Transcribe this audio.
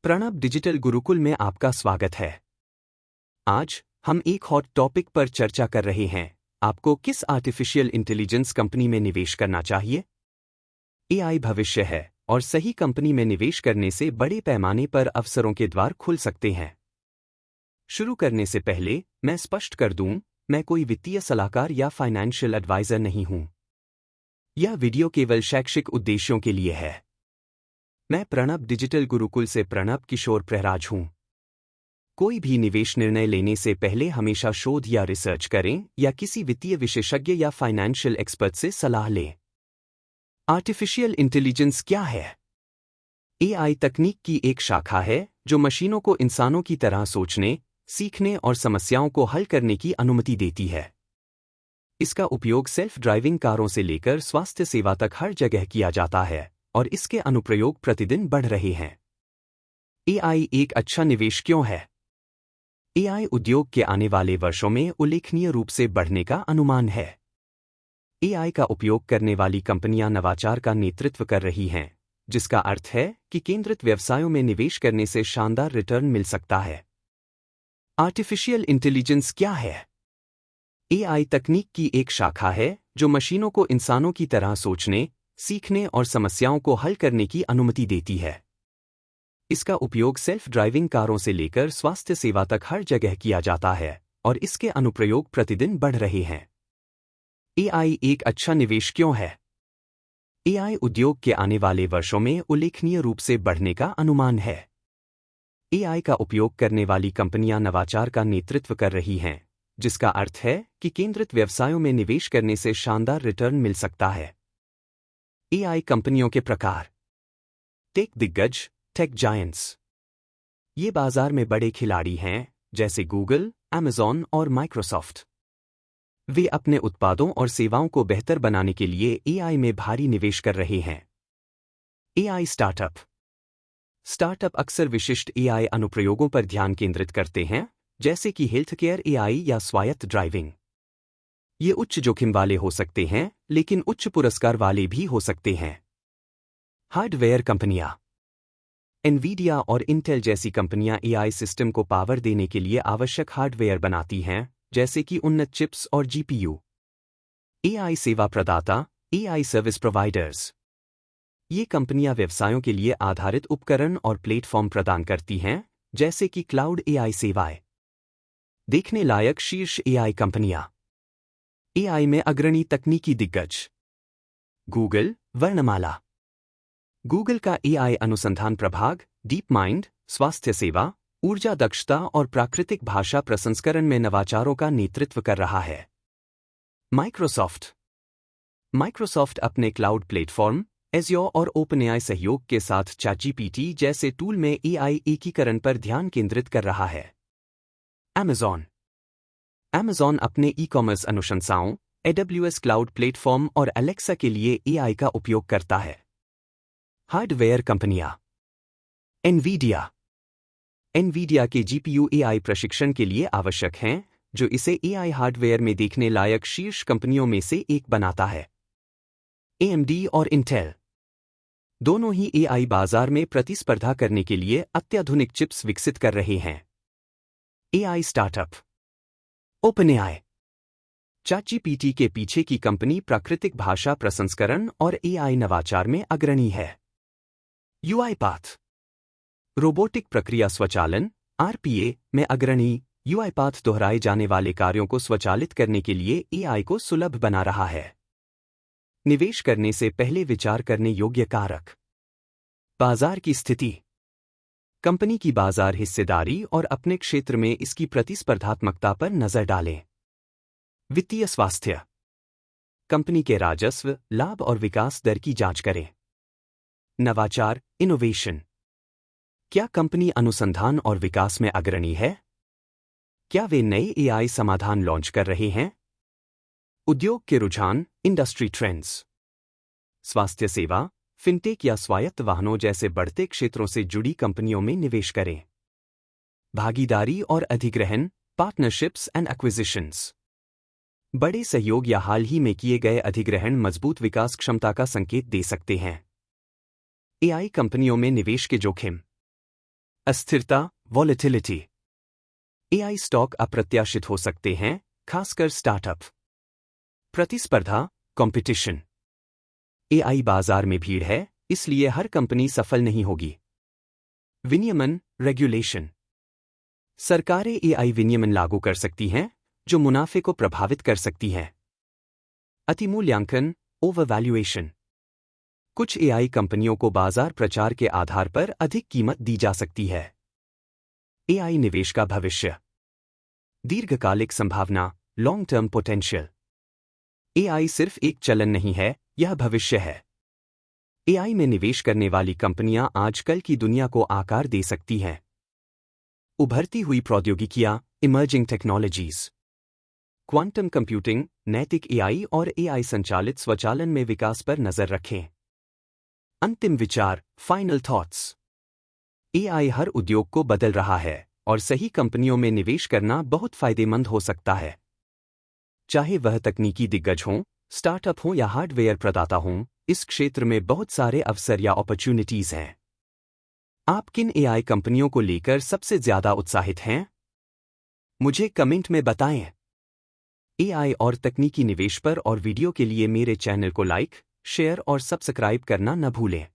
Pranab digital Gurukul में आपका स्वागत है। आज हम एक हॉट टॉपिक पर चर्चा कर रहे हैं। आपको किस आर्टिफिशियल इंटेलिजेंस कंपनी में निवेश करना चाहिए? एआई भविष्य है और सही कंपनी में निवेश करने से बड़े पैमाने पर अवसरों के द्वार खुल सकते हैं। शुरू करने से पहले मैं स्पष्ट कर दूं, मैं कोई वित्तीय सलाहकार या फाइनेंशियल एडवाइजर नहीं हूं। यह वीडियो केवल शैक्षिक उद्देश्यों के लिए है। मैं प्रणब डिजिटल गुरुकुल से प्रणब किशोर प्रहराज हूं। कोई भी निवेश निर्णय लेने से पहले हमेशा शोध या रिसर्च करें या किसी वित्तीय विशेषज्ञ या फाइनेंशियल एक्सपर्ट से सलाह लें। आर्टिफिशियल इंटेलिजेंस क्या है? एआई तकनीक की एक शाखा है जो मशीनों को इंसानों की तरह सोचने, सीखने और समस्याओं को हल करने की अनुमति देती है। इसका उपयोग सेल्फ ड्राइविंग कारों से लेकर स्वास्थ्य सेवा तक हर जगह किया जाता है और इसके अनुप्रयोग प्रतिदिन बढ़ रहे हैं। एआई एक अच्छा निवेश क्यों है? एआई उद्योग के आने वाले वर्षों में उल्लेखनीय रूप से बढ़ने का अनुमान है। एआई का उपयोग करने वाली कंपनियां नवाचार का नेतृत्व कर रही हैं, जिसका अर्थ है कि केंद्रित व्यवसायों में निवेश करने से शानदार रिटर्न मिल सकता है। आर्टिफिशियल इंटेलिजेंस क्या है? एआई तकनीक की एक शाखा है जो मशीनों को इंसानों की तरह सोचने, सीखने और समस्याओं को हल करने की अनुमति देती है। इसका उपयोग सेल्फ ड्राइविंग कारों से लेकर स्वास्थ्य सेवा तक हर जगह किया जाता है और इसके अनुप्रयोग प्रतिदिन बढ़ रहे हैं। एआई एक अच्छा निवेश क्यों है? एआई उद्योग के आने वाले वर्षों में उल्लेखनीय रूप से बढ़ने का अनुमान है। एआई का उपयोग करने वाली कंपनियां नवाचार का नेतृत्व कर रही हैं, जिसका अर्थ है कि केंद्रित व्यवसायों में निवेश करने से शानदार रिटर्न मिल सकता है। एआई कंपनियों के प्रकार। टेक दिग्गज, टेक जायंट्स। ये बाजार में बड़े खिलाड़ी हैं, जैसे गूगल, अमेज़न और माइक्रोसॉफ्ट। वे अपने उत्पादों और सेवाओं को बेहतर बनाने के लिए एआई में भारी निवेश कर रहे हैं। AI startup. स्टार्टअप अक्सर विशिष्ट एआई अनुप्रयोगों पर ध्यान केंद्रित करते हैं, जैसे कि हेल्थकेयर एआई या स्वायत्त ड्राइविंग। ये उच्च जोखिम वाले हो सकते हैं, लेकिन उच्च पुरस्कार वाले भी हो सकते हैं। हार्डवेयर कंपनियां। एनवीडिया और इंटेल जैसी कंपनियां एआई सिस्टम को पावर देने के लिए आवश्यक हार्डवेयर बनाती हैं, जैसे कि उन्नत चिप्स और जीपीयू। एआई सेवा प्रदाता, एआई सर्विस प्रोवाइडर्स। ये कंपनियां व्यवसायों के लिए आधारित उपकरण और प्लेटफॉर्म प्रदान करती हैं, जैसे कि क्लाउड एआई सेवाएं। देखने लायक शीर्ष एआई कंपनियां। एआई में अग्रणी तकनीकी दिग्गज। गूगल, वर्णमाला। गूगल का एआई अनुसंधान प्रभाग, डीप माइंड, स्वास्थ्य सेवा, ऊर्जा दक्षता और प्राकृतिक भाषा प्रसंस्करण में नवाचारों का नेतृत्व कर रहा है। माइक्रोसॉफ्ट। माइक्रोसॉफ्ट अपने क्लाउड प्लेटफॉर्म, एज़्योर और ओपनएआई सहयोग के साथ चैटजीपीटी जैसे टूल में एआई एकीकरण पर ध्यान केंद्रित कर रहा है। अमेज़न। अमेज़न अपने ई-कॉमर्स अनुशंसाओं, AWS क्लाउड प्लेटफॉर्म और एलेक्सा के लिए एआई का उपयोग करता है। हार्डवेयर कंपनियां। एनवीडिया। एनवीडिया के जीपीयू एआई प्रशिक्षण के लिए आवश्यक हैं, जो इसे एआई हार्डवेयर में देखने लायक शीर्ष कंपनियों में से एक बनाता है। AMD और इंटेल। दोनों ही एआई बाजार में प्रतिस्पर्धा करने के लिए अत्याधुनिक चिप्स विकसित कर रहे हैं। AI startup. ओपनएआई। चैटजीपीटी के पीछे की कंपनी प्राकृतिक भाषा प्रसंस्करण और एआई नवाचार में अग्रणी है। यूआईपाथ। रोबोटिक प्रक्रिया स्वचालन, आरपीए में अग्रणी, यूआईपाथ दोहराए जाने वाले कार्यों को स्वचालित करने के लिए एआई को सुलभ बना रहा है। निवेश करने से पहले विचार करने योग्य कारक। बाजार की स्थिति। कंपनी की बाजार हिस्सेदारी और अपने क्षेत्र में इसकी प्रतिस्पर्धात्मकता पर नजर डालें। वित्तीय स्वास्थ्य। कंपनी के राजस्व, लाभ और विकास दर की जांच करें। नवाचार, इनोवेशन। क्या कंपनी अनुसंधान और विकास में अग्रणी है? क्या वे नए एआई समाधान लॉन्च कर रहे हैं? उद्योग के रुझान, इंडस्ट्री ट्रेंड्स। स्वास्थ्य सेवा, फिनटेक या स्वायत्त वाहनों जैसे बढ़ते क्षेत्रों से जुड़ी कंपनियों में निवेश करें। भागीदारी और अधिग्रहण, पार्टनरशिप्स एंड एक्विजिशंस। बड़े सहयोग या हाल ही में किए गए अधिग्रहण मजबूत विकास क्षमता का संकेत दे सकते हैं। एआई कंपनियों में निवेश के जोखिम। अस्थिरता, वॉलेटिलिटी। एआई स्टॉक अप्रत्याशित हो सकते हैं, खासकर स्टार्टअप। प्रतिस्पर्धा, कंपटीशन। एआई बाजार में भीड़ है, इसलिए हर कंपनी सफल नहीं होगी। विनियमन, रेगुलेशन। सरकारें एआई विनियमन लागू कर सकती हैं, जो मुनाफे को प्रभावित कर सकती हैं। अतिमूल्यांकन, ओवरवैल्यूएशन। कुछ एआई कंपनियों को बाजार प्रचार के आधार पर अधिक कीमत दी जा सकती है। एआई निवेश का भविष्य। दीर्घकालिक संभावना, लॉन्ग टर्म पोटेंशियल। एआई सिर्फ एक चलन नहीं है, यह भविष्य है। एआई में निवेश करने वाली कंपनियां आजकल की दुनिया को आकार दे सकती हैं। उभरती हुई प्रौद्योगिकियां, इमर्जिंग टेक्नोलॉजीज। क्वांटम कंप्यूटिंग, नैतिक एआई और एआई संचालित स्वचालन में विकास पर नजर रखें। अंतिम विचार, फाइनल थॉट्स। एआई हर उद्योग को बदल रहा है और सही कंपनियों में निवेश करना बहुत फायदेमंद हो सकता है। चाहे वह तकनीकी दिग्गज हों, स्टार्टअप हों या हार्डवेयर प्रदाता हों, इस क्षेत्र में बहुत सारे अवसर या अपॉर्चुनिटीज हैं। आप किन एआई कंपनियों को लेकर सबसे ज्यादा उत्साहित हैं? मुझे कमेंट में बताएं। एआई और तकनीकी निवेश पर और वीडियो के लिए मेरे चैनल को लाइक, शेयर और सब्सक्राइब करना न भूलें।